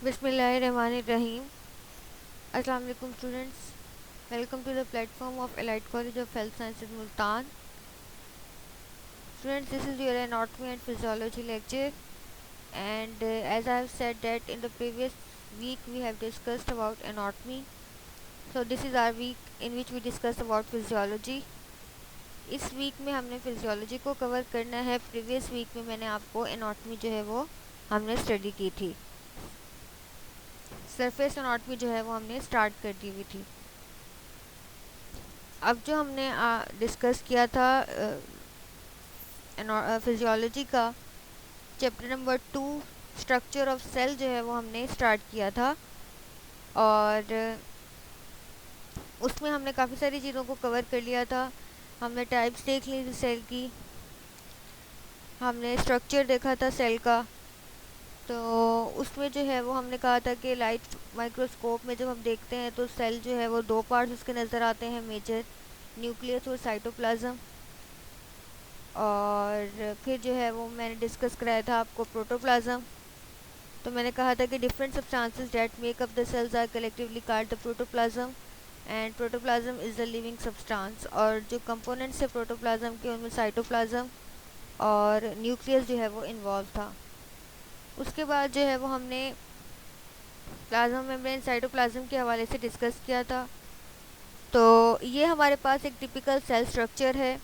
Bismillahirrahmanirrahim. Assalamu alaikum students. Welcome to the platform of Elite College of Health Sciences Multan. Students, this is your anatomy and physiology lecture, and as I have said that in the previous week we have discussed about anatomy. So this is our week in which we discuss about physiology. इस week में हमने physiology को cover करना है. Previous week में मैंने आपको anatomy जो है वो हमने स्टडी की थी. सरफेस एनाटॉमी जो है वो हमने स्टार्ट कर दी हुई थी. अब जो हमने डिस्कस किया था फिजियोलॉजी का chapter number 2 structure of cell जो है वो हमने स्टार्ट किया था, और उसमें हमने काफ़ी सारी चीज़ों को कवर कर लिया था. हमने टाइप्स देख ली थी सेल की, हमने स्ट्रक्चर देखा था सेल का. तो उसमें जो है वो हमने कहा था कि लाइट माइक्रोस्कोप में जब हम देखते हैं तो सेल जो है वो दो पार्ट्स उसके नज़र आते हैं मेजर, न्यूक्लियस और साइटोप्लाज्म. और फिर जो है वो मैंने डिस्कस कराया था आपको प्रोटोप्लाज्म. तो मैंने कहा था कि different substances that make up the cells are collectively called the protoplasm, and protoplasm is the living substance. और जो कंपोनेंट्स है प्रोटोप्लाज्म के उनमें साइटोप्लाज्म और न्यूक्लियस जो है वो इन्वॉल्व था. उसके बाद जो है वो हमने प्लाज्मा मेम्ब्रेन साइटोप्लाज्म के हवाले से डिस्कस किया था. तो ये हमारे पास एक टिपिकल सेल स्ट्रक्चर है,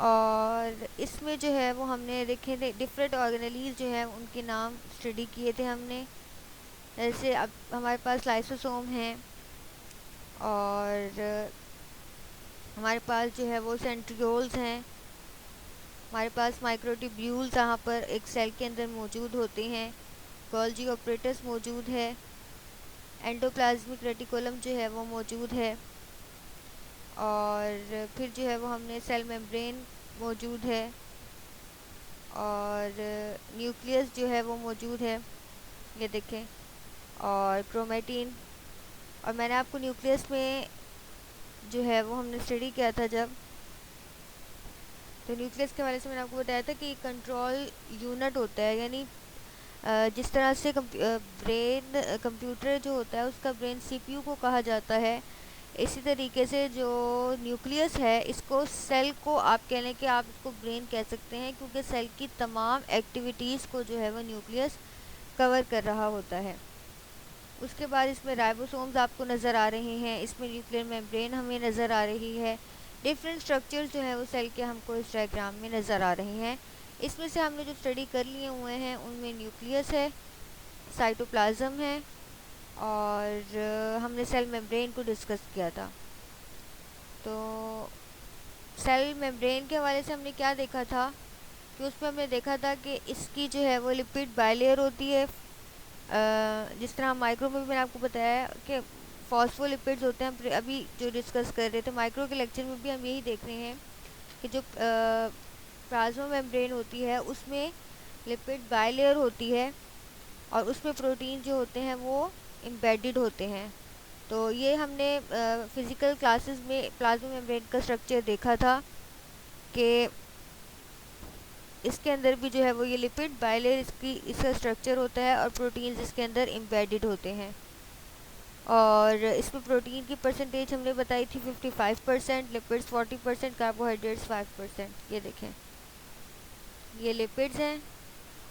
और इसमें जो है वो हमने देखे थे डिफरेंट ऑर्गेनेलीज जो है उनके नाम स्टडी किए थे हमने. जैसे अब हमारे पास लाइसोसोम हैं, और हमारे पास जो है वो सेंट्रियोल्स हैं, हमारे पास माइक्रोट्यूब्यूल्स यहाँ पर एक सेल के अंदर मौजूद होते हैं, गोल्जी ऑपरेटस मौजूद है, एंडोप्लाज्मिक रेटिकुलम जो है वो मौजूद है, और फिर जो है वो हमने सेल मेम्ब्रेन मौजूद है, और न्यूक्लियस जो है वो मौजूद है, ये देखें, और क्रोमेटिन. और मैंने आपको न्यूक्लियस में जो है वो हमने स्टडी किया था जब, तो न्यूक्लियस के बारे से मैंने आपको बताया था कि कंट्रोल यूनिट होता है, यानी जिस तरह से ब्रेन कंप्यूटर जो होता है उसका ब्रेन सीपीयू को कहा जाता है, इसी तरीके से जो न्यूक्लियस है इसको सेल को आप कह लें कि आप इसको ब्रेन कह सकते हैं, क्योंकि सेल की तमाम एक्टिविटीज़ को जो है वो न्यूक्लियस कवर कर रहा होता है. उसके बाद इसमें राइबोसोम्स आपको नज़र आ रहे हैं, इसमें न्यूक्लियर मेम्ब्रेन हमें नज़र आ रही है. डिफरेंट स्ट्रक्चर्स जो है वो सेल के हमको इस डायग्राम में नज़र आ रहे हैं. इसमें से हमने जो स्टडी कर लिए हुए हैं उनमें न्यूक्लियस है, साइटोप्लाज्म है, और हमने सेल मेम्ब्रेन को डिस्कस किया था. तो सेल मेम्ब्रेन के हवाले से हमने क्या देखा था कि उसमें हमने देखा था कि इसकी जो है वो लिपिड बायलेयर होती है. जिस तरह माइक्रो में भी मैंने आपको बताया कि फॉस्फोलिपिड्स होते हैं, हम अभी जो डिस्कस कर रहे थे माइक्रो के लेक्चर में भी हम यही देख रहे हैं कि जो प्लाज्मा मेम्ब्रेन होती है उसमें लिपिड बायलेयर होती है, और उसमें प्रोटीन जो होते हैं वो एम्बेडेड होते हैं. तो ये हमने फ़िज़िकल क्लासेस में प्लाज्मा मेम्ब्रेन का स्ट्रक्चर देखा था कि इसके अंदर भी जो है वो ये लिपिड बायलेयर इसका स्ट्रक्चर होता है, और प्रोटीन्स इसके अंदर एम्बेडेड होते हैं. और इसमें प्रोटीन की परसेंटेज हमने बताई थी 55%, लिपिड्स 40%, कार्बोहाइड्रेट्स 5%. ये देखें, ये लिपिड्स हैं,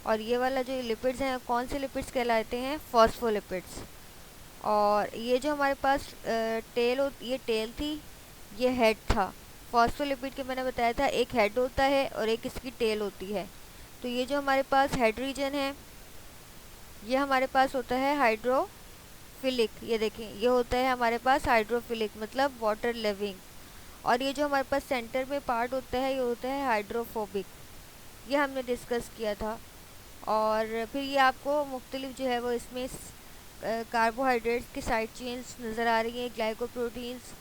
और ये वाला जो लिपिड्स हैं कौन से लिपिड्स कहलाते हैं? फॉस्फोलिपिड्स. और ये जो हमारे पास ये टेल थी, ये हेड था. फॉस्फोलिपिड के मैंने बताया था एक हेड होता है और एक इसकी टेल होती है. तो ये जो हमारे पास हेड रीजन है ये हमारे पास होता है हाइड्रोफिलिक. ये देखें, ये होता है हमारे पास हाइड्रोफिलिक मतलब वाटर लिविंग. और ये जो हमारे पास सेंटर में पार्ट होता है ये होता है हाइड्रोफोबिक. ये हमने डिस्कस किया था. और फिर ये आपको मुख्तलिफ जो है वो इसमें कार्बोहाइड्रेट्स की साइड चेन्स नज़र आ रही हैं, glycoproteins.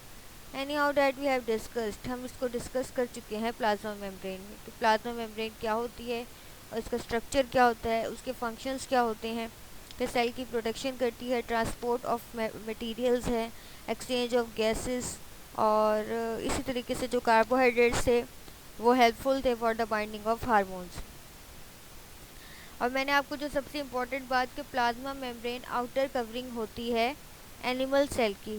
Anyhow that we have discussed, हम इसको डिस्कस कर चुके हैं प्लाज्मा मेम्ब्रेन में कि प्लाज्मा मेम्ब्रेन क्या होती है और इसका स्ट्रक्चर क्या होता है, उसके फंक्शंस क्या होते हैं. कि सेल की प्रोटेक्शन करती है, ट्रांसपोर्ट ऑफ मटेरियल्स है, एक्सचेंज ऑफ गैसेस, और इसी तरीके से जो कार्बोहाइड्रेट्स थे वो हेल्पफुल थे for the binding of hormones. और मैंने आपको जो सबसे इम्पोर्टेंट बात कि प्लाज्मा मेम्ब्रेन आउटर कवरिंग होती है एनिमल सेल की,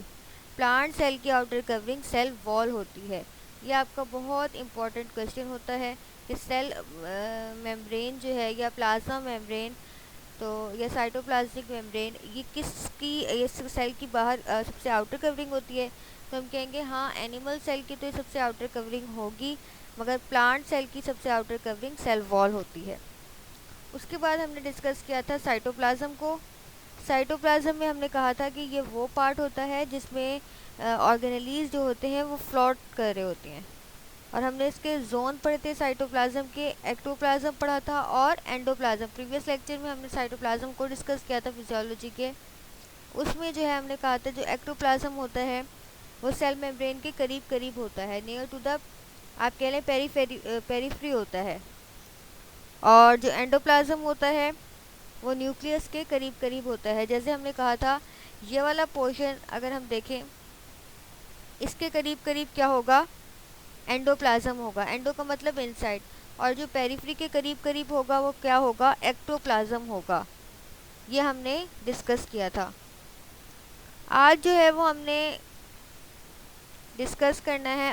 प्लांट सेल की आउटर कवरिंग सेल वॉल होती है। ये आपका बहुत इम्पोर्टेंट क्वेश्चन होता है कि सेल मेम्ब्रेन जो है या प्लाज्मा मेम्ब्रेन तो या साइटोप्लाज्मिक मेम्ब्रेन ये किसकी, ये सेल की बाहर सबसे आउटर कवरिंग होती है। तो हम कहेंगे हाँ एनिमल सेल की तो ये सबसे आउटर कवरिंग होगी, मगर प्लांट सेल की सबसे आउटर कवरिंग सेल वॉल होती है। उसके बाद हमने डिस्कस किया था साइटोप्लाज्म को। साइटोप्लाज्म में हमने कहा था कि ये वो पार्ट होता है जिसमें ऑर्गेनेलीज जो होते हैं वो फ्लोट कर रहे होते हैं, और हमने इसके जोन पढ़े थे साइटोप्लाज्म के, एक्टोप्लाज्म पढ़ा था और एंडोप्लाज्म। प्रीवियस लेक्चर में हमने साइटोप्लाज्म को डिस्कस किया था फिजियोलॉजी के। उसमें जो है हमने कहा था जो एक्टोप्लाज्म होता है वो सेल मेम्ब्रेन के करीब करीब होता है, नियर टू द आप कह लें पेरीफ्री होता है, और जो एंडोप्लाज्म होता है वो न्यूक्लियस के करीब करीब होता है। जैसे हमने कहा था ये वाला पोर्शन अगर हम देखें इसके करीब करीब क्या होगा, एंडोप्लाज्म होगा, एंडो का मतलब इनसाइड, और जो पेरिफ्री के करीब करीब होगा वो क्या होगा, एक्टोप्लाज्म होगा। ये हमने डिस्कस किया था। आज जो है वो हमने डिस्कस करना है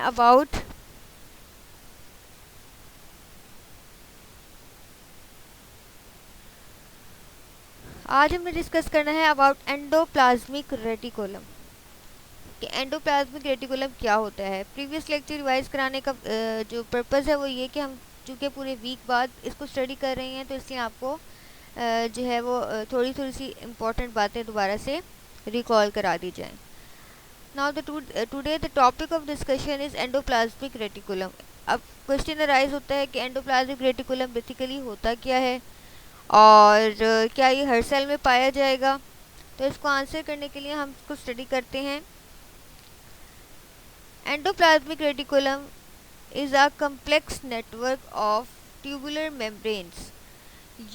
अबाउट एंडोप्लाज्मिक रेटिकुलम कि एंडोप्लाज्मिक रेटिकुलम क्या होता है। प्रीवियस लेक्चर रिवाइज कराने का जो पर्पज़ है वो ये कि हम चूँकि पूरे वीक बाद इसको स्टडी कर रहे हैं तो इसलिए आपको जो है वो थोड़ी थोड़ी सी इम्पोर्टेंट बातें दोबारा से रिकॉल करा दी जाएं। Now today the topic of discussion is endoplasmic reticulum. अब क्वेश्चन अराइज होता है कि एंडोप्लाज्मिक रेटिकुलम बेसिकली होता क्या है और क्या ये हर सेल में पाया जाएगा। तो इसको आंसर करने के लिए हम इसको स्टडी करते हैं। Endoplasmic reticulum is a complex network of tubular membranes.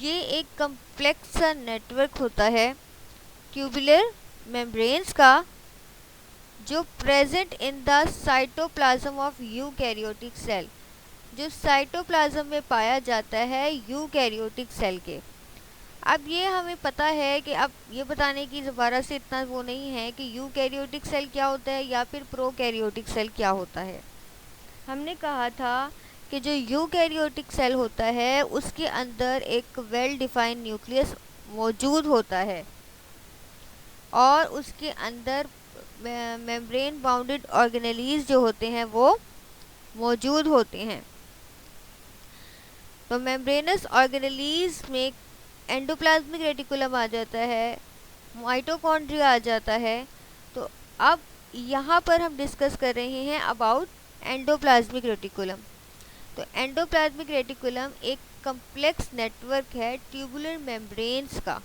ये एक कम्प्लेक्स सा नेटवर्क होता है ट्यूबुलर मेम्ब्रेन्स का जो present in the cytoplasm of eukaryotic cell, जो साइटोप्लाज्म में पाया जाता है यूकैरियोटिक सेल के। अब ये हमें पता है कि अब ये बताने की दोबारा से इतना वो नहीं है कि यूकैरियोटिक सेल क्या होता है या फिर प्रोकैरियोटिक सेल क्या होता है। हमने कहा था कि जो यूकैरियोटिक सेल होता है उसके अंदर एक वेल डिफाइंड न्यूक्लियस मौजूद होता है और उसके अंदर मेम्ब्रेन बाउंडेड ऑर्गेनेलीज जो होते हैं वो मौजूद होते हैं। तो मेम्ब्रेनस ऑर्गेनेलीज में एंडोप्लाज्मिक रेटिकुलम आ जाता है, माइटोकॉन्ड्रिया आ जाता है। तो अब यहाँ पर हम डिस्कस कर रहे हैं अबाउट एंडोप्लाज्मिक रेटिकुलम। तो एंडोप्लाज्मिक रेटिकुलम एक कम्प्लेक्स नेटवर्क है ट्यूबुलर मेम्ब्रेन्स का।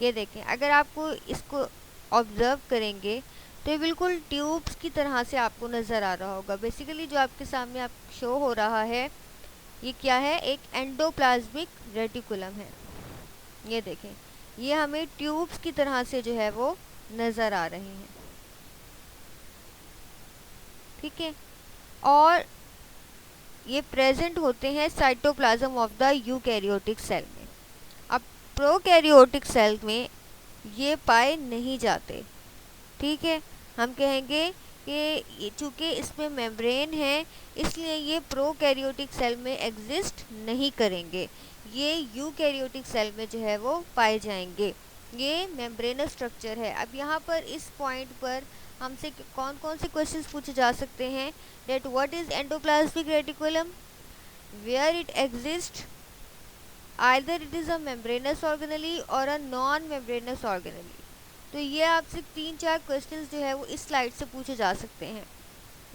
ये देखें, अगर आपको इसको ऑब्जर्व करेंगे तो ये बिल्कुल ट्यूब्स की तरह से आपको नज़र आ रहा होगा। बेसिकली जो आपके सामने आप शो हो रहा है ये क्या है, एक एंडोप्लाज्मिक रेटिकुलम है। ये देखें, ये हमें ट्यूब्स की तरह से जो है वो नज़र आ रहे हैं, ठीक है। और ये प्रेजेंट होते हैं cytoplasm of the eukaryotic cell में। अब प्रोकैरियोटिक सेल में ये पाए नहीं जाते, ठीक है। हम कहेंगे कि चूँकि इसमें मेम्ब्रेन है इसलिए ये प्रोकैरियोटिक सेल में एग्जिस्ट नहीं करेंगे, ये यूकैरियोटिक सेल में जो है वो पाए जाएंगे। ये मेम्ब्रेनस स्ट्रक्चर है। अब यहाँ पर इस पॉइंट पर हमसे कौन कौन से क्वेश्चंस पूछे जा सकते हैं, that what is endoplasmic reticulum, where it exist, either it is a membranous organelle or a non membranes organelle. तो ये आपसे 3-4 क्वेश्चंस जो है वो इस स्लाइड से पूछे जा सकते हैं,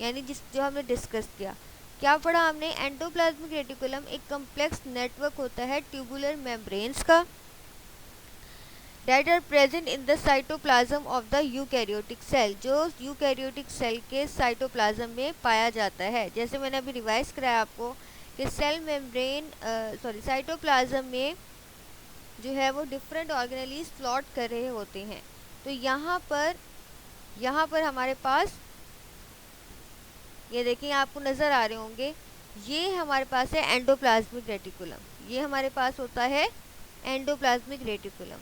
यानी जो हमने डिस्कस किया। क्या पढ़ा हमने, एंडोप्लाज्मिक रेटिकुलम एक कम्प्लेक्स नेटवर्क होता है ट्यूबुलर मेम्ब्रेन्स का that are present in the cytoplasm of the eukaryotic cell, जो यूकैरियोटिक सेल के साइटोप्लाज्म में पाया जाता है। जैसे मैंने अभी रिवाइज कराया आपको कि सेल मेम्ब्रेन साइटोप्लाज्म में जो है वो डिफरेंट ऑर्गेनेलीज फ्लोट कर रहे होते हैं। तो यहाँ पर हमारे पास ये देखिए आपको नज़र आ रहे होंगे, ये हमारे पास है एंडोप्लाज्मिक रेटिकुलम। ये हमारे पास होता है एंडोप्लाज्मिक रेटिकुलम।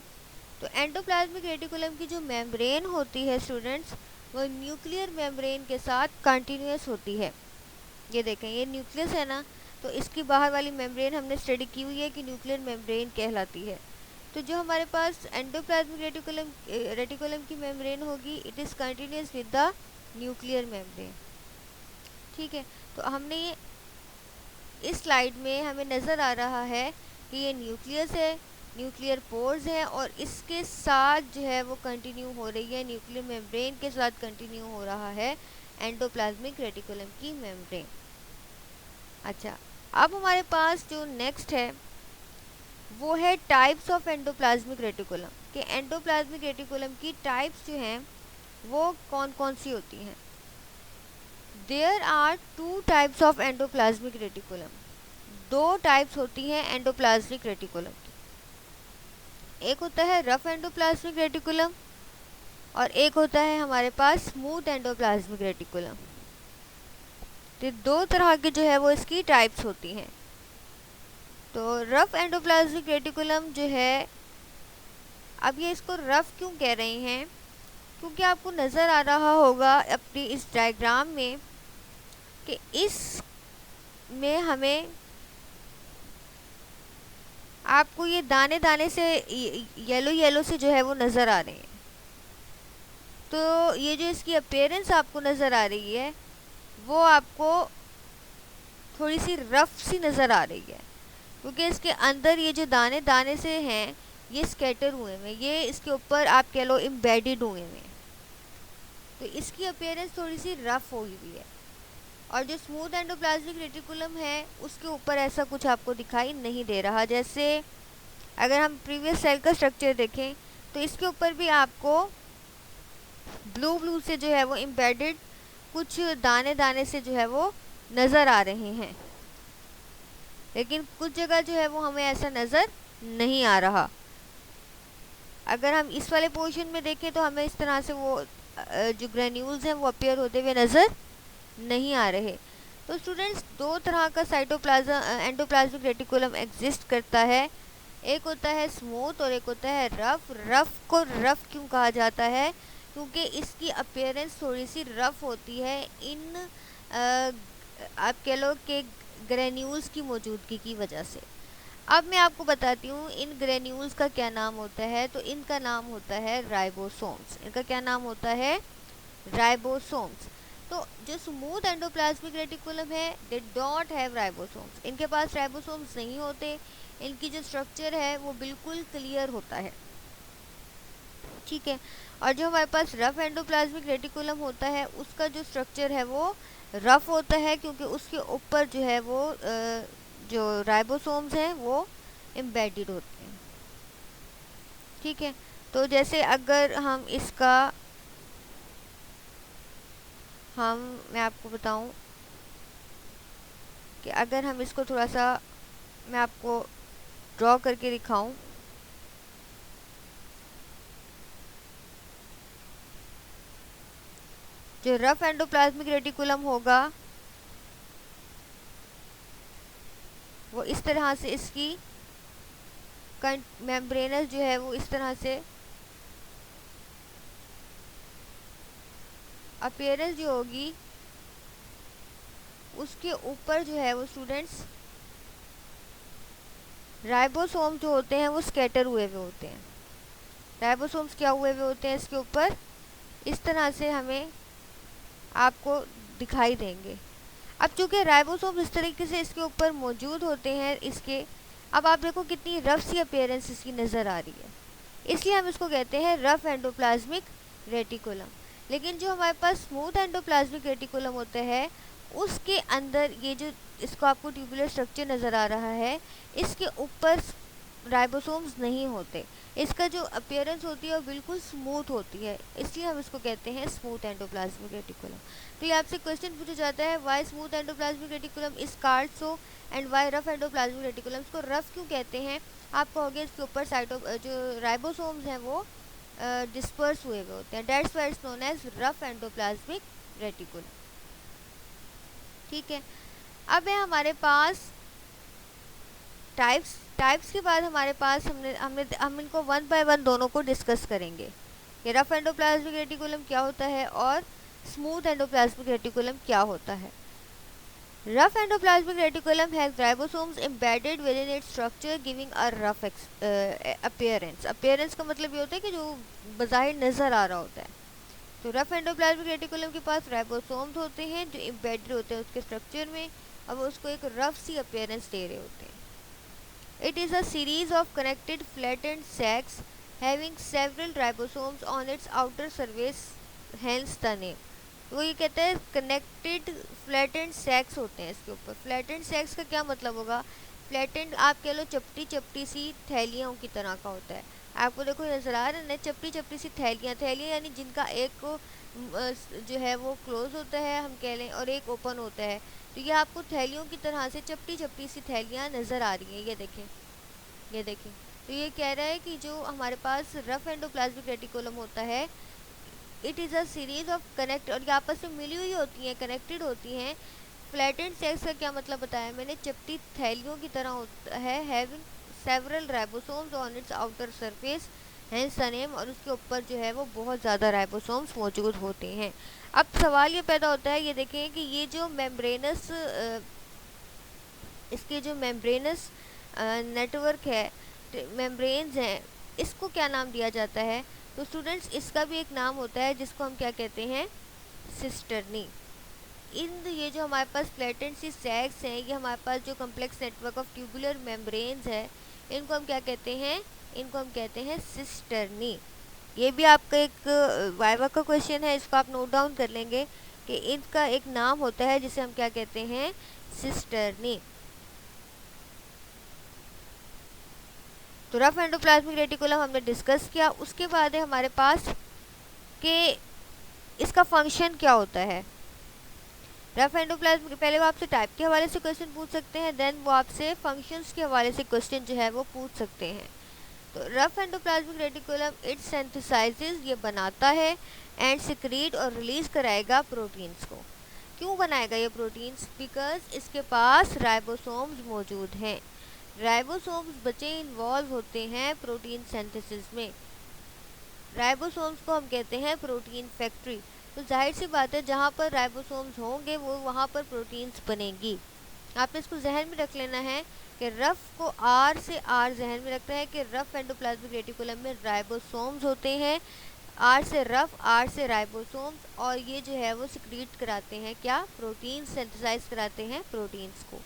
तो एंडोप्लाज्मिक रेटिकुलम की जो मेम्ब्रेन होती है स्टूडेंट्स, वो न्यूक्लियर मेम्ब्रेन के साथ कंटिन्यूस होती है। ये देखें, ये न्यूक्लियस है ना, तो इसकी बाहर वाली मेम्ब्रेन हमने स्टडी की हुई है कि न्यूक्लियर मेम्ब्रेन कहलाती है। तो जो हमारे पास एंडोप्लाज्मिक रेटिकुलम की मेम्ब्रेन होगी, it is continuous with the nuclear membrane. ठीक है, तो हमने ये इस स्लाइड में हमें नज़र आ रहा है कि ये न्यूक्लियस है, न्यूक्लियर पोर्स हैं, और इसके साथ जो है वो कंटिन्यू हो रही है, न्यूक्लियर मेम्ब्रेन के साथ कंटिन्यू हो रहा है एंडोप्लाज्मिक रेटिकुलम की मेम्ब्रेन। अच्छा, अब हमारे पास जो नेक्स्ट है वो है टाइप्स ऑफ एंडोप्लाज्मिक रेटिकुलम, कि एंडोप्लाज्मिक रेटिकुलम की टाइप्स जो हैं वो कौन कौन सी होती हैं। There are two types of endoplasmic reticulum. दो टाइप्स होती हैं एंडोप्लाज्मिक रेटिकुलम की। एक होता है रफ एंडोप्लाज्मिक रेटिकुलम और एक होता है हमारे पास स्मूथ एंडोप्लाज्मिक रेटिकुलम। तो दो तरह की जो है वो इसकी टाइप्स होती हैं। तो रफ एंडोप्लाज्मिक रेटिकुलम जो है, अब ये इसको रफ क्यों कह रहे हैं, क्योंकि आपको नज़र आ रहा होगा अपनी इस डायग्राम में कि इस में हमें आपको ये दाने दाने से येलो येलो से जो है वो नज़र आ रहे हैं। तो ये जो इसकी अपीयरेंस आपको नज़र आ रही है वो आपको थोड़ी सी रफ सी नज़र आ रही है, क्योंकि इसके अंदर ये जो दाने दाने से हैं ये स्कैटर हुए हुए, ये इसके ऊपर आप कह लो एम्बेडेड हुए हुए, तो इसकी अपीयरेंस थोड़ी सी रफ हुई हुई है। और जो स्मूथ एंडोप्लाज्मिक रेटिकुलम है उसके ऊपर ऐसा कुछ आपको दिखाई नहीं दे रहा। जैसे अगर हम प्रीवियस सेल का स्ट्रक्चर देखें तो इसके ऊपर भी आपको ब्लू ब्लू से जो है वो एम्बेडेड कुछ दाने दाने से जो है वो नज़र आ रहे हैं, लेकिन कुछ जगह जो है वो हमें ऐसा नज़र नहीं आ रहा। अगर हम इस वाले पोर्शन में देखें तो हमें इस तरह से वो जो ग्रेन्यूल्स हैं वो अपीयर होते हुए नज़र नहीं आ रहे। तो स्टूडेंट्स, दो तरह का एंडोप्लाज्मिक रेटिकुलम एग्जिस्ट करता है। एक होता है स्मूथ और एक होता है रफ। रफ को रफ क्यों कहा जाता है, क्योंकि इसकी अपीयरेंस थोड़ी सी रफ होती है इन आप कह लो कि ग्रेन्यूल्स की मौजूदगी की वजह से। अब मैं आपको बताती हूँ इन ग्रेन्यूल्स का क्या नाम होता है। तो इनका नाम होता है राइबोसोम्स। इनका क्या नाम होता है? राइबोसोम्स। तो जो स्मूथ एंडोप्लाज्मिक रेटिकुलम है, दे डोंट हैव राइबोसोम्स। इनके पास राइबोसोम्स नहीं होते। इनकी जो स्ट्रक्चर है वो बिल्कुल क्लियर होता है। ठीक है, और जो हमारे पास रफ एंडोप्लाज्मिक रेटिकुलम होता है उसका जो स्ट्रक्चर है वो रफ होता है, क्योंकि उसके ऊपर जो है वो जो राइबोसोम्स हैं वो एम्बेडेड होते हैं। ठीक है, तो जैसे अगर हम इसका मैं आपको बताऊं कि अगर हम इसको थोड़ा सा मैं आपको ड्रॉ करके दिखाऊं, जो रफ एंडोप्लाज्मिक रेटिकुलम होगा वो इस तरह से इसकी मेम्ब्रेनस जो है वो इस तरह से अपीयरेंस जो होगी उसके ऊपर जो है वो स्टूडेंट्स राइबोसोम जो होते हैं वो स्कैटर हुए हुए होते हैं। राइबोसोम्स क्या हुए हुए होते हैं इसके ऊपर, इस तरह से हमें आपको दिखाई देंगे। अब चूँकि राइबोसोम इस तरीके से इसके ऊपर मौजूद होते हैं इसके, अब आप देखो कितनी रफ सी अपीयरेंस इसकी नज़र आ रही है, इसलिए हम इसको कहते हैं रफ एंडोप्लाज्मिक रेटिकुलम। लेकिन जो हमारे पास स्मूथ एंडोप्लाज्मिक रेटिकुलम होता है उसके अंदर ये जो इसको आपको ट्यूबुलर स्ट्रक्चर नज़र आ रहा है, इसके ऊपर राइबोसोम्स नहीं होते। इसका जो अपीयरेंस होती है वो बिल्कुल स्मूथ होती है, इसलिए हम इसको कहते हैं स्मूथ एंडोप्लाज्मिक रेटिकुलम। तो ये आपसे क्वेश्चन पूछा जाता है, why smooth endoplasmic reticulum is called so and why rough endoplasmic reticulum. इसको रफ क्यों कहते हैं? आप कहोगे इसके ऊपर जो राइबोसोम्स हैं वो डिस्पर्स हुए हुए होते हैं, that's why it's known as rough endoplasmic reticulum. ठीक है, अब है हमारे पास टाइप्स के बाद हमारे पास हम इनको वन बाय वन दोनों को डिस्कस करेंगे कि रफ एंडोप्लाज्मिक रेटिकुलम क्या होता है और स्मूथ एंडोप्लाज्मिक रेटिकुलम क्या होता है। Rough endoplasmic reticulum has ribosomes embedded with in its structure giving a rough appearance. Appearance का मतलब ये होता है कि जो बज़ाहिर नज़र आ रहा होता है। तो रफ एंडोप्लाज्मिक रेटिकुलम के पास राइबोसोम्स होते हैं जो एम्बेडेड होते हैं उसके स्ट्रक्चर में, अब उसको एक रफ सी अपीयरेंस दे रहे होते हैं। It is a series of connected flattened sacs having several ribosomes on its outer surface, hence the name। वो ये कहता है कनेक्टेड फ्लैटेंड सैक्स होते हैं इसके ऊपर। फ्लैटेंड सैक्स का क्या मतलब होगा? फ्लैटेंड आप कह लो चपटी चपटी सी थैलियों की तरह का होता है। आपको देखो नजर आ रहा है चपटी चपटी सी थैलियाँ यानी जिनका एक को जो है वो क्लोज होता है हम कह लें और एक ओपन होता है। तो ये आपको थैलियों की तरह से चपटी चपटी सी थैलियाँ नज़र आ रही हैं। ये देखें। तो ये कह रहा है कि जो हमारे पास रफ एंडोप्लाज्मिक रेटिकुलम होता है, it is a series of connect, और ये आपस में मिली हुई होती हैं, कनेक्टेड होती हैं। फ्लैटेंड सेक्स का क्या मतलब बताया मैंने? चपटी थैलियों की तरह होता है। Having several ribosomes on it's outer surface, hence the name, और उसके ऊपर जो है वो बहुत ज़्यादा राइबोसोम्स मौजूद होते हैं। अब सवाल ये पैदा होता है, ये देखें कि ये जो मेम्ब्रेनस इसके जो मेम्ब्रेनस नेटवर्क है, मेम्ब्रेन्स हैं, इसको क्या नाम दिया जाता है? तो स्टूडेंट्स इसका भी एक नाम होता है जिसको हम क्या कहते हैं? सिस्टर्नी। ये जो हमारे पास फ्लैटेंड सी सैक्स हैं, ये हमारे पास जो complex network of tubular membranes है, इनको हम क्या कहते हैं? इनको हम कहते हैं सिस्टर्नी। ये भी आपका एक वाइवा का क्वेश्चन है, इसको आप नोट डाउन कर लेंगे कि इनका एक नाम होता है जिसे हम क्या कहते हैं? सिस्टर्नी। तो रफ एंडोप्लाज्मिक रेटिकुलम हमने डिस्कस किया। उसके बाद है हमारे पास कि इसका फंक्शन क्या होता है। रफ एंडोप्लाज्मिक, पहले वो आपसे टाइप के हवाले से क्वेश्चन पूछ सकते हैं, देन वो आपसे फंक्शंस के हवाले से क्वेश्चन जो है वो पूछ सकते हैं। तो rough endoplasmic reticulum it synthesises, ये बनाता है, एंड सिक्रीट और रिलीज कराएगा प्रोटीन्स को। क्यों बनाएगा ये प्रोटीन्स? बिकॉज इसके पास राइबोसोम्स मौजूद हैं। राइबोसोम्स बच्चे इन्वॉल्व होते हैं प्रोटीन सिंथेसिस में। राइबोसोम्स को हम कहते हैं प्रोटीन फैक्ट्री। तो जाहिर सी बात है जहाँ पर राइबोसोम्स होंगे वो वहाँ पर प्रोटीन्स बनेंगी। आपने इसको जहन में रख लेना है कि रफ को आर से आर जहन में रखना है कि रफ एंडोप्लाज्मिक रेटिकुलम में राइबोसोम्स होते हैं। आर से रफ, आर से राइबोसोम्स, और ये जो है वो सिक्रीट कराते हैं क्या? प्रोटीन सिंथेसाइज कराते हैं प्रोटीन्स को।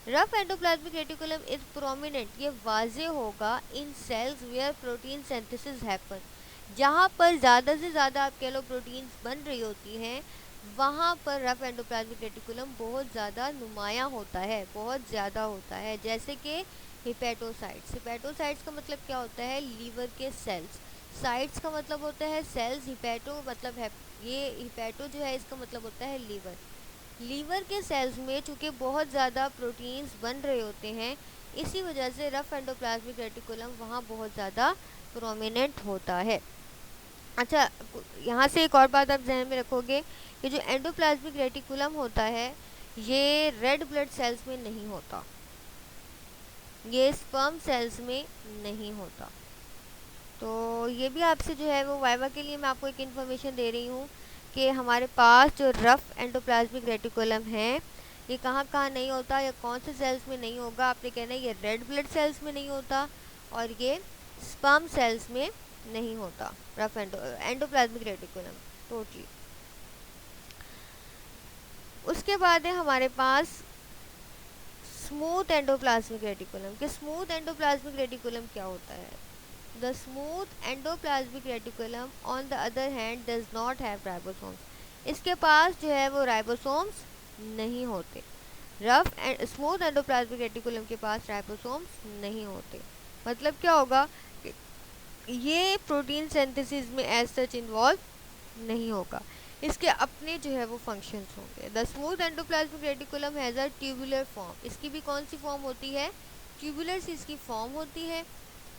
Rough endoplasmic reticulum is prominent, ये वाजे होगा in cells where protein synthesis happen, जहाँ पर ज़्यादा से ज़्यादा आप कह लो प्रोटीन्स बन रही होती हैं, वहाँ पर रफ एंडोप्लाज्मिक रेटिकुलम बहुत ज़्यादा नुमायाँ होता है, बहुत ज़्यादा होता है। जैसे कि हिपैटोसाइट्स। हिपैटोसाइट्स का मतलब क्या होता है? लीवर के सेल्स। साइट्स का मतलब होता है सेल्स, हिपैटो मतलब है, ये हिपैटो जो है इसका मतलब होता है लीवर। लीवर के सेल्स में चूँकि बहुत ज़्यादा प्रोटीन्स बन रहे होते हैं, इसी वजह से रफ एंडोप्लाज्मिक रेटिकुलम वहाँ बहुत ज़्यादा प्रोमिनेंट होता है। अच्छा, यहाँ से एक और बात आप जहन में रखोगे कि जो एंडोप्लाज्मिक रेटिकुलम होता है ये रेड ब्लड सेल्स में नहीं होता, ये स्पर्म सेल्स में नहीं होता। तो ये भी आपसे जो है वो वाइवा के लिए मैं आपको एक इन्फॉर्मेशन दे रही हूँ कि हमारे पास जो रफ एंडोप्लाज्मिक रेटिकुलम है ये कहाँ कहाँ नहीं होता या कौन से सेल्स में नहीं होगा। आपने कहना है ये रेड ब्लड सेल्स में नहीं होता और ये स्पर्म सेल्स में नहीं होता। Rough endoplasmic reticulum totally. उसके बाद है हमारे पास स्मूथ एंडोप्लाज्मिक रेटिकुलम। कि स्मूथ एंडोप्लाज्मिक रेटिकुलम क्या होता है? The smooth endoplasmic reticulum on the other hand does not have ribosomes. इसके पास जो है वो राइबोसोम्स नहीं होते। Rough and smooth endoplasmic reticulum के पास राइबोसोम्स नहीं होते। मतलब क्या होगा कि ये प्रोटीन सिंथेसिस में एज सच इन्वॉल्व नहीं होगा, इसके अपने जो है वो फंक्शंस होंगे। The smooth endoplasmic reticulum has a tubular form. इसकी भी कौन सी फॉर्म होती है? ट्यूबुलर सी इसकी फॉर्म होती है।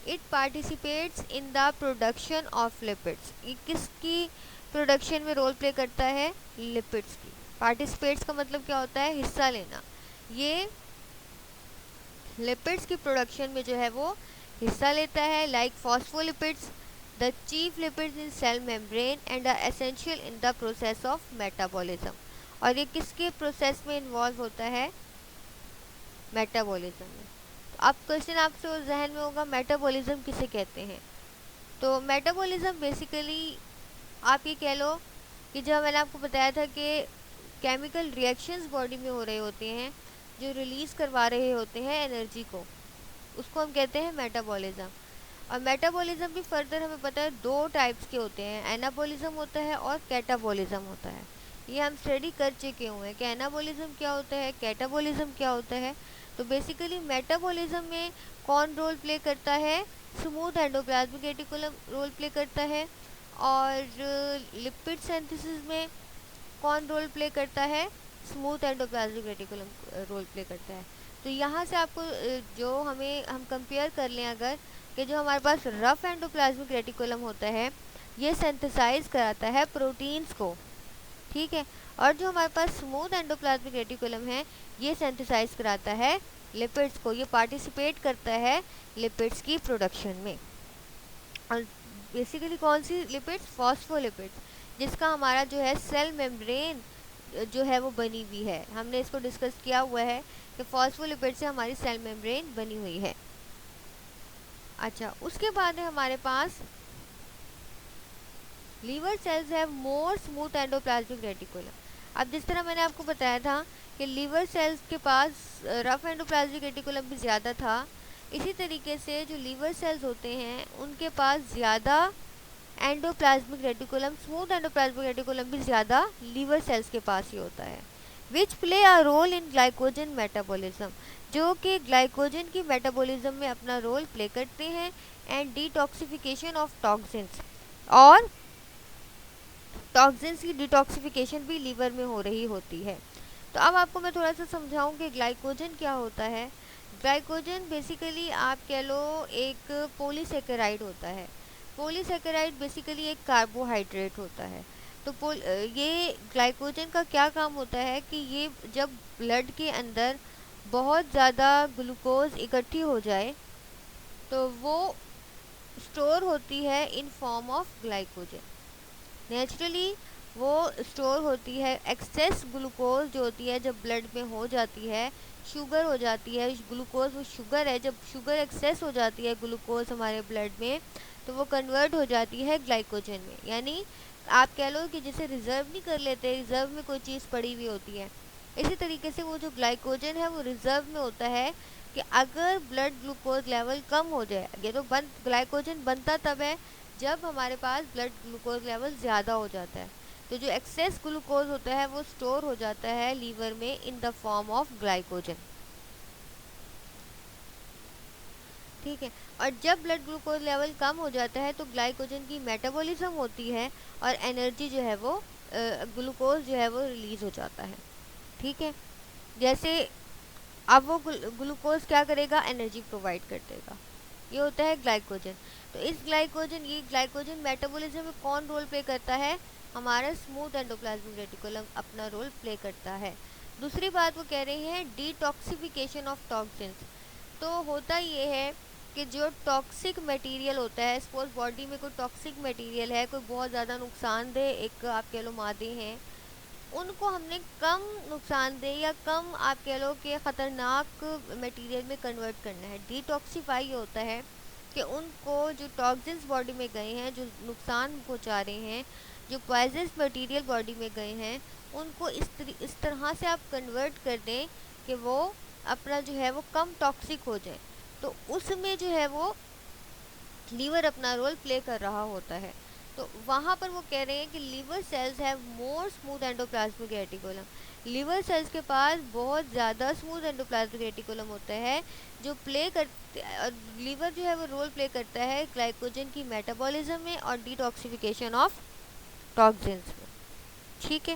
It participates in the production of lipids. ये किसकी प्रोडक्शन में रोल प्ले करता है? लिपिड्स की। पार्टिसिपेट्स का मतलब क्या होता है? हिस्सा लेना। ये लिपिड्स की प्रोडक्शन में जो है वो हिस्सा लेता है, like phospholipids, the chief lipids in cell membrane and are essential in the process of metabolism. और ये किसके प्रोसेस में इन्वॉल्व होता है? मेटाबॉलिज्म में। तो अब क्वेश्चन आपसे जहन में होगा मेटाबॉलिज्म किसे कहते हैं? तो मेटाबॉलिज्म बेसिकली आप ये कह लो कि जब मैंने आपको बताया था कि केमिकल रिएक्शंस बॉडी में हो रहे होते हैं जो रिलीज़ करवा रहे होते हैं एनर्जी को, उसको हम कहते हैं मेटाबॉलिज्म। और मेटाबॉलिज्म भी फर्दर हमें पता है दो टाइप्स के होते हैं, एनाबॉलिज्म होता है और कैटाबॉलिज्म होता है। ये हम स्टडी कर चुके हुए हैं कि एनाबॉलिज्म क्या होता है, कैटाबॉलिज्म क्या होता है। तो बेसिकली मेटाबॉलिज्म में कौन रोल प्ले करता है? Smooth endoplasmic reticulum role play करता है। और लिपिड सिंथेसिस में कौन रोल प्ले करता है? Smooth endoplasmic reticulum role play करता है। तो यहाँ से आपको जो हम कंपेयर कर लें अगर, कि जो हमारे पास रफ एंडोप्लाज्मिक रेटिकुलम होता है ये सिंथेसाइज कराता है प्रोटीन्स को, ठीक है, और जो हमारे पास स्मूथ एंडोप्लाज्मिक रेटिकुलम है ये सिंथेसाइज कराता है लिपिड्स को, ये पार्टिसिपेट करता है लिपिड्स की प्रोडक्शन में। और बेसिकली कौन सी लिपिड्स? फॉस्फोलिपिड्स, जिसका हमारा जो है सेल मेम्ब्रेन जो है वो बनी हुई है। हमने इसको डिस्कस किया हुआ है कि फॉस्फोलिपिड से हमारी सेल मेम्ब्रेन बनी हुई है। अच्छा, उसके बाद है हमारे पास liver cells have more smooth endoplasmic reticulum. अब जिस तरह मैंने आपको बताया था कि लीवर सेल्स के पास रफ एंडोप्लाज्मिक रेटिकुलम भी ज़्यादा था, इसी तरीके से जो लीवर सेल्स होते हैं उनके पास ज़्यादा endoplasmic reticulum, smooth endoplasmic reticulum भी ज़्यादा लीवर सेल्स के पास ही होता है। Which play a role in glycogen metabolism, जो कि ग्लाइकोजन की मेटाबॉलिज्म में अपना रोल प्ले करते हैं, एंड डिटॉक्सिफिकेशन ऑफ टॉक्सिन्स, और टॉक्सिन्स की डिटॉक्सिफिकेशन भी लीवर में हो रही होती है। तो अब आपको मैं थोड़ा सा समझाऊं कि ग्लाइकोजन क्या होता है। ग्लाइकोजन बेसिकली आप कह लो एक पॉलीसेकेराइड होता है। पॉलीसेकेराइड बेसिकली एक कार्बोहाइड्रेट होता है। तो ये ग्लाइकोजन का क्या काम होता है कि ये जब ब्लड के अंदर बहुत ज़्यादा ग्लूकोज इकट्ठी हो जाए तो वो स्टोर होती है in form of glycogen. Naturally वो स्टोर होती है। एक्सेस ग्लूकोज जो होती है जब ब्लड में हो जाती है, शुगर हो जाती है, ग्लूकोज वो शुगर है, जब शुगर एक्सेस हो जाती है ग्लूकोज हमारे ब्लड में तो वो कन्वर्ट हो जाती है ग्लाइकोजन में। यानी आप कह लो कि जिसे रिज़र्व नहीं कर लेते, रिज़र्व में कोई चीज़ पड़ी हुई होती है, इसी तरीके से वो जो ग्लाइकोजन है वो रिज़र्व में होता है कि अगर ब्लड ग्लूकोज लेवल कम हो जाए, ये तो ग्लाइकोजन बनता तब है जब हमारे पास ब्लड ग्लूकोज लेवल ज़्यादा हो जाता है। तो जो एक्सेस ग्लूकोज होता है वो स्टोर हो जाता है लीवर में in the form of glycogen, ठीक है। और जब ब्लड ग्लूकोज लेवल कम हो जाता है तो ग्लाइकोजन की मेटाबॉलिज्म होती है और एनर्जी जो है वो ग्लूकोज जो है वो रिलीज़ हो जाता है, ठीक है। जैसे अब वो ग्लूकोज क्या करेगा? एनर्जी प्रोवाइड कर देगा, ये होता है ग्लाइकोजन। तो ये ग्लाइकोजन मेटाबॉलिज्म में कौन रोल प्ले करता है? हमारा स्मूथ एंडोप्लाज्मिक रेटिकुलम अपना रोल प्ले करता है। दूसरी बात वो कह रही है डिटॉक्सिफिकेशन ऑफ टॉक्सिन्स। तो होता ये है कि जो टॉक्सिक मटेरियल होता है, सपोज बॉडी में कोई टॉक्सिक मटेरियल है, कोई बहुत ज़्यादा नुकसानदेह एक आप कह लो मादे हैं, उनको हमने कम नुकसानदेह या कम आप कह लो कि ख़तरनाक मटेरियल में कन्वर्ट करना है। डिटॉक्सिफाई होता है कि उनको जो टॉक्सिन्स बॉडी में गए हैं, जो नुकसान पहुंचा रहे हैं, जो पॉइजनस मटेरियल बॉडी में गए हैं, उनको इस तरह से आप कन्वर्ट कर दें कि वो अपना जो है वो कम टॉक्सिक हो जाए। तो उसमें जो है वो लीवर अपना रोल प्ले कर रहा होता है। तो वहाँ पर वो कह रहे हैं कि liver cells have more smooth endoplasmic reticulum. Liver cells के पास बहुत ज़्यादा स्मूथ एंडोप्लाज्मिक रेटिकुलम होता है जो प्ले करते, लीवर जो है वो रोल प्ले करता है ग्लाइकोजन की मेटाबॉलिज्म में और डिटॉक्सिफिकेशन ऑफ टॉक्सिन्स में, ठीक है।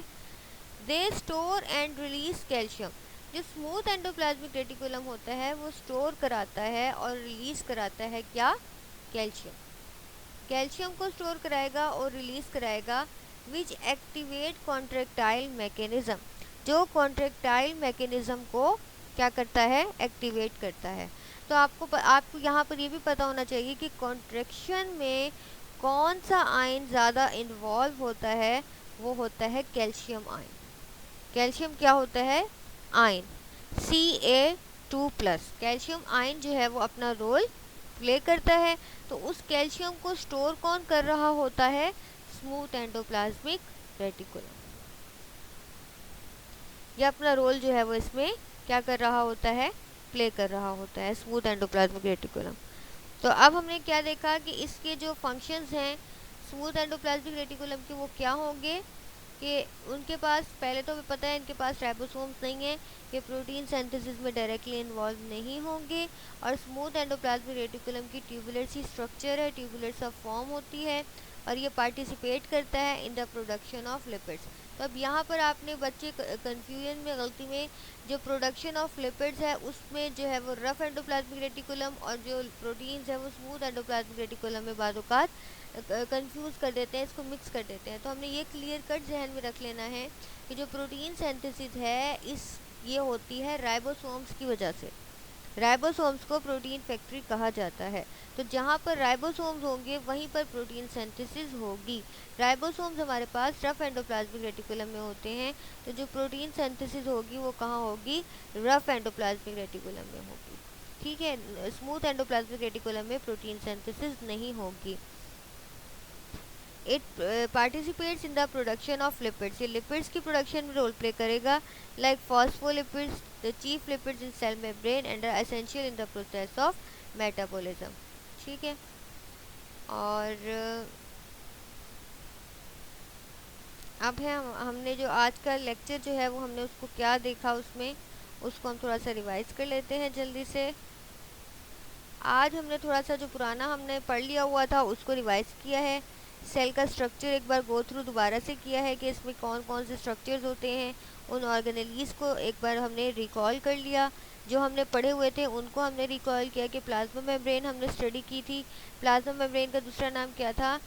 They store and release calcium. जो स्मूथ एंडोप्लाज्मिक रेटिकुलम होता है वो स्टोर कराता है और रिलीज कराता है क्या? कैल्शियम। कैल्शियम को स्टोर कराएगा और रिलीज कराएगा विच एक्टिवेट कॉन्ट्रेक्टाइल मैकेनिज्म, जो कॉन्ट्रेक्टाइल मैकेनिज्म को क्या करता है, एक्टिवेट करता है। तो आपको यहाँ पर ये भी पता होना चाहिए कि कॉन्ट्रैक्शन में कौन सा आयन ज़्यादा इन्वॉल्व होता है, वो होता है कैल्शियम आयन। कैल्शियम क्या होता है, आयन, Ca2+। कैल्शियम आयन जो है वो अपना रोल प्ले करता है। तो उस कैल्शियम को स्टोर कौन कर रहा होता है, स्मूथ एंडोप्लाज्मिक रेटिकुलम। ये अपना रोल जो है वो इसमें क्या कर रहा होता है, प्ले कर रहा होता है, स्मूथ एंडोप्लाज्मिक रेटिकुलम। तो अब हमने क्या देखा कि इसके जो फंक्शंस हैं स्मूथ एंडोप्लाज्मिक रेटिकुलम के, वो क्या होंगे कि उनके पास पहले तो हमें पता है इनके पास राइबोसोम्स नहीं है, ये प्रोटीन सिंथेसिस में डायरेक्टली इन्वॉल्व नहीं होंगे। और स्मूथ एंडोप्लाज्मिक रेटिकुलम की ट्यूबुलर सी स्ट्रक्चर है, ट्यूबुलर सा फॉर्म होती है, और ये पार्टिसिपेट करता है इन द प्रोडक्शन ऑफ लिपिड्स। तो अब यहाँ पर आपने बच्चे कन्फ्यूजन में, गलती में, जो प्रोडक्शन ऑफ लिपिड्स है उसमें जो है वो रफ एंडोप्लाज्मिक रेटिकुलम, और जो प्रोटीन्स है वो स्मूथ एंडोप्लाज्मिक रेटिकुलम में बादौकात कंफ्यूज कर देते हैं, इसको मिक्स कर देते हैं। तो हमने ये क्लियर कट जहन में रख लेना है कि जो प्रोटीन सिंथेसिस है ये होती है राइबोसोम्स की वजह से। राइबोसोम्स को प्रोटीन फैक्ट्री कहा जाता है। तो जहाँ पर राइबोसोम्स होंगे वहीं पर प्रोटीन सिंथेसिस होगी। राइबोसोम्स हमारे पास रफ एंडोप्लाज्मिक रेटिकुलम में होते हैं, तो जो प्रोटीन सिंथेसिस होगी वो कहाँ होगी, रफ एंडोप्लाज्मिक रेटिकुलम में होगी। ठीक है, स्मूथ एंडोप्लाज्मिक रेटिकुलम में प्रोटीन सिंथेसिस नहीं होगी। It participates in the production of lipids, ये लिपिड्स की प्रोडक्शन में रोल प्ले करेगा, like phospholipids, the chief lipids in cell membrane and are essential in the process of metabolism. ठीक है, और अब है हमने जो आज का लेक्चर जो है वो हमने उसको क्या देखा, उसको हम थोड़ा सा रिवाइज कर लेते हैं जल्दी से। आज हमने थोड़ा सा जो पुराना हमने पढ़ लिया हुआ था उसको रिवाइज किया है। सेल का स्ट्रक्चर एक बार गो थ्रू दोबारा से किया है कि इसमें कौन कौन से स्ट्रक्चर्स होते हैं, उन ऑर्गेनेलीज को एक बार हमने रिकॉल कर लिया। जो हमने पढ़े हुए थे उनको हमने रिकॉल किया कि प्लाज्मा मेम्ब्रेन हमने स्टडी की थी। प्लाज्मा मेम्ब्रेन का दूसरा नाम क्या था,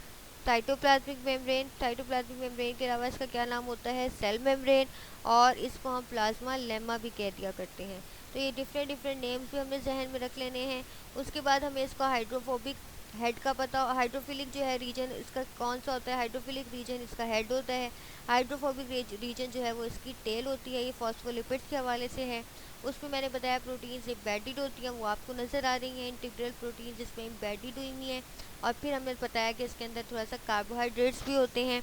साइटोप्लाज्मिक मेम्ब्रेन। साइटोप्लाज्मिक मेम्ब्रेन के अलावा इसका क्या नाम होता है, सेल मेम्ब्रेन, और इसको हम प्लाज्मा लेमा भी कह दिया करते हैं। तो ये डिफरेंट नेम्स भी हमने जहन में रख लेने हैं। उसके बाद हमें इसका हाइड्रोफोबिक हेड का पता, हाइड्रोफिलिक जो है रीजन इसका कौन सा होता है, हाइड्रोफिलिक रीजन इसका हेड होता है। हाइड्रोफोबिक रीजन जो है वो इसकी टेल होती है। ये फॉस्फोलिपिड्स के हवाले से है। उसमें मैंने बताया प्रोटीन्स एम्बेडेड होती हैं, वो आपको नज़र आ रही हैं, इंटीग्रल प्रोटीन जिसमें एम्बेडेड हुई हैं। और फिर हमने बताया कि इसके अंदर थोड़ा सा कार्बोहाइड्रेट्स भी होते हैं,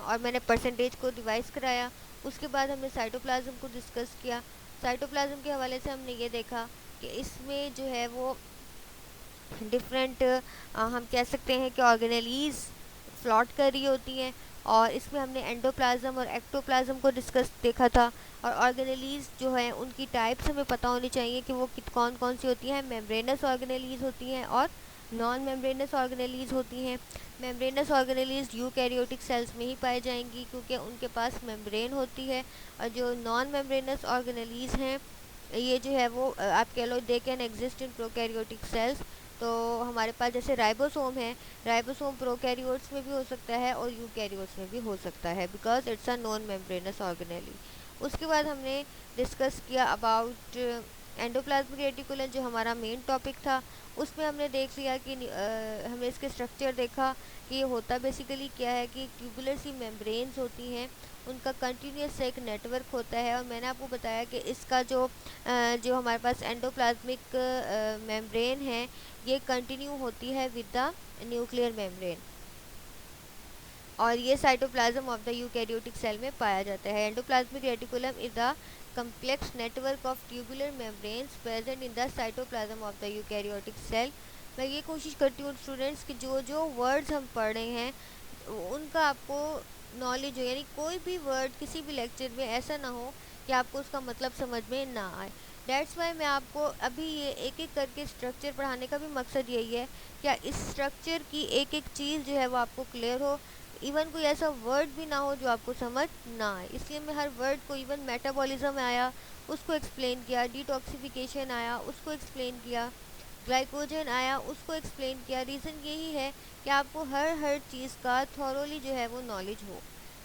और मैंने परसेंटेज को डिवाइस कराया। उसके बाद हमने साइटोप्लाज्म को डिस्कस किया। साइटोप्लाज्म के हवाले से हमने ये देखा कि इसमें जो है वो डिफरेंट हम कह सकते हैं कि ऑर्गेनेलीज फ्लॉट कर रही होती हैं, और इसमें हमने एंडोप्लाज्म और एक्टोप्लाज्म को डिस्कस देखा था। और ऑर्गेनेलीज जो है उनकी टाइप्स हमें पता होनी चाहिए कि वो कौन कौन सी होती हैं। मेम्ब्रेनस ऑर्गेनेलीज होती हैं और नॉन मेम्ब्रेनस ऑर्गेनेलीज होती हैं। मेम्ब्रेनस ऑर्गेनेलीज यूकैरियोटिक सेल्स में ही पाई जाएंगी क्योंकि उनके पास मेम्ब्रेन होती है। और जो नॉन मेम्ब्रेनस ऑर्गेनेलीज हैं ये जो है वो आप कह लो they can exist in prokaryotic cells. तो हमारे पास जैसे राइबोसोम है, राइबोसोम प्रोकैरियोट्स में भी हो सकता है और यूकैरियोट्स में भी हो सकता है, because it's a non membranes organelle. उसके बाद हमने डिस्कस किया अबाउट एंडोप्लाज्मिक रेटिकुलम, जो हमारा मेन टॉपिक था। उसमें हमने देख लिया कि हमने इसके स्ट्रक्चर देखा कि ये होता बेसिकली क्या है कि ट्यूबुलर सी मेम्ब्रेन्स होती हैं, उनका कंटिन्यूस एक नेटवर्क होता है। और मैंने आपको बताया कि इसका जो हमारे पास एंडोप्लाज्मिक मेम्ब्रेन है ये कंटिन्यू होती है विद द न्यूक्लियर मेम्ब्रेन, और ये cytoplasm of the eukaryotic cell में पाया जाता है। Endoplasmic reticulum is the complex network of tubular membranes present in the cytoplasm of the eukaryotic cell। मैं ये कोशिश करती हूँ स्टूडेंट्स कि जो जो वर्ड्स हम पढ़ रहे हैं उनका आपको नॉलेज हो, यानी कोई भी वर्ड किसी भी लेक्चर में ऐसा ना हो कि आपको उसका मतलब समझ में ना आए। डेट्स वाई मैं आपको अभी ये एक एक करके स्ट्रक्चर पढ़ाने का भी मकसद यही है क्या इस स्ट्रक्चर की एक एक चीज़ जो है वो आपको क्लियर हो, इवन कोई ऐसा वर्ड भी ना हो जो आपको समझ ना आए। इसलिए मैं हर वर्ड को, इवन मेटाबॉलिज्म आया उसको एक्सप्लेन किया, डिटॉक्सिफिकेशन आया उसको एक्सप्लेन किया, ग्लाइकोजन आया उसको एक्सप्लेन किया। रीज़न यही है कि आपको हर चीज़ का थॉरोली जो है वो नॉलेज हो।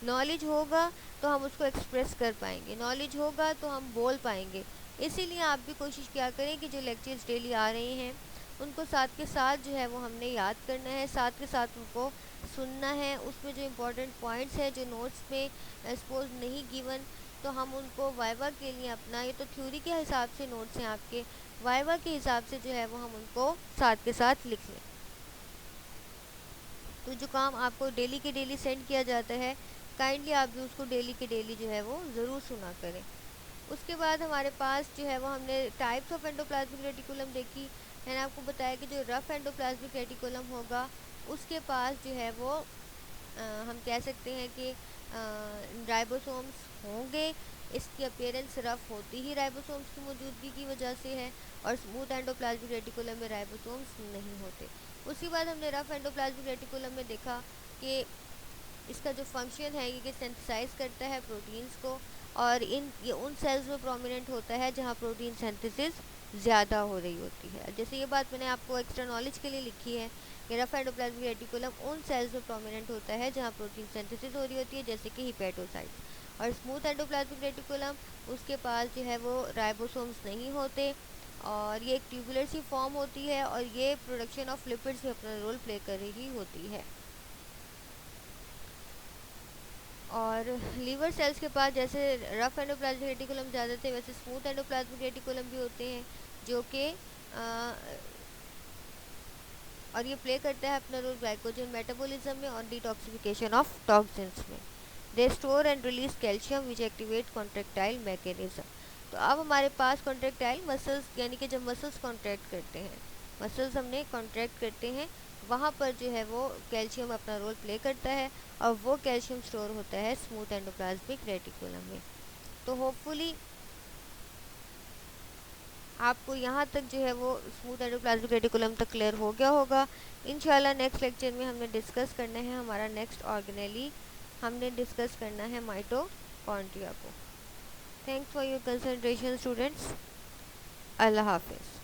नॉलेज होगा तो हम उसको एक्सप्रेस कर पाएंगे, नॉलेज होगा तो हम बोल पाएंगे। इसीलिए आप भी कोशिश किया करें कि जो लेक्चर्स डेली आ रहे हैं उनको साथ के साथ जो है वो हमने याद करना है, साथ के साथ उनको सुनना है। उसमें जो इम्पोर्टेंट पॉइंट्स हैं जो नोट्स में सपोज नहीं गिवन, तो हम उनको वाइवा के लिए अपना, ये तो थ्योरी के हिसाब से नोट्स हैं आपके, वाइवा के हिसाब से जो है वो हम उनको साथ के साथ लिख लें। तो जो काम आपको डेली के डेली सेंड किया जाता है, काइंडली आप भी उसको डेली के डेली जो है वो ज़रूर सुना करें। उसके बाद हमारे पास जो है वो हमने टाइप्स ऑफ एंडोप्लाज्मिक रेटिकुलम देखी। मैंने आपको बताया कि जो रफ एंडोप्लाज्मिक रेटिकुलम होगा उसके पास जो है वो हम कह सकते हैं कि राइबोसोम्स होंगे। इसकी अपीयरेंस रफ होती ही राइबोसोम्स की मौजूदगी की वजह से है, और स्मूथ एंडोप्लाज्मिक रेटिकुलम में राइबोसोम्स नहीं होते। उसके बाद हमने रफ एंडोप्लाज्मिक रेटिकुलम में देखा कि इसका जो फंक्शन है ये सिंथेसाइज करता है प्रोटीन्स को, और ये उन सेल्स में प्रोमिनेंट होता है जहाँ प्रोटीन सिंथेसिस ज़्यादा हो रही होती है। जैसे ये बात मैंने आपको एक्स्ट्रा नॉलेज के लिए लिखी है कि रफ एंडोप्लाज्मिक रेटिकुलम उन सेल्स में प्रोमिनेंट होता है जहाँ प्रोटीन सिंथेसिस हो रही होती है, जैसे कि हिपेटोसाइट्स। और स्मूथ एंडोप्लाज्मिक रेटिकुलम, उसके पास जो है वो राइबोसोम्स नहीं होते, और ये एक ट्यूबुलर सी फॉर्म होती है, और ये प्रोडक्शन ऑफ लिपिड्स में अपना रोल प्ले कर रही होती है। और लीवर सेल्स के पास जैसे रफ एंडोप्लाज्मिक रेटिकुलम ज़्यादा थे, वैसे स्मूथ एंडोप्लाज्मिक रेटिकुलम भी होते हैं, जो कि और ये प्ले करता है अपना रोल ग्लाइकोजन मेटाबॉलिज्म में और डिटॉक्सिफिकेशन ऑफ टॉक्सिन्स में। They store and release calcium which activate contractile mechanism. तो अब हमारे पास कॉन्ट्रेक्टाइल मसल्स, यानी कि जब मसल्स कॉन्ट्रैक्ट करते हैं, मसल्स हमने कॉन्ट्रैक्ट करते हैं, वहाँ पर जो है वो कैल्शियम अपना रोल प्ले करता है, और वो कैल्शियम स्टोर होता है स्मूथ एंडोप्लाज्मिक रेटिकुलम में। तो होपफुली आपको यहाँ तक जो है वो स्मूथ एंडोप्लाज्मिक रेटिकुलम तक क्लियर हो गया होगा। इंशाल्लाह नेक्स्ट लेक्चर में हमने डिस्कस करना है हमारा नेक्स्ट ऑर्गेनेली, हमने डिस्कस करना है माइटोकॉन्ड्रिया को। Thanks for your concentration students. अल्लाह हाफिज़।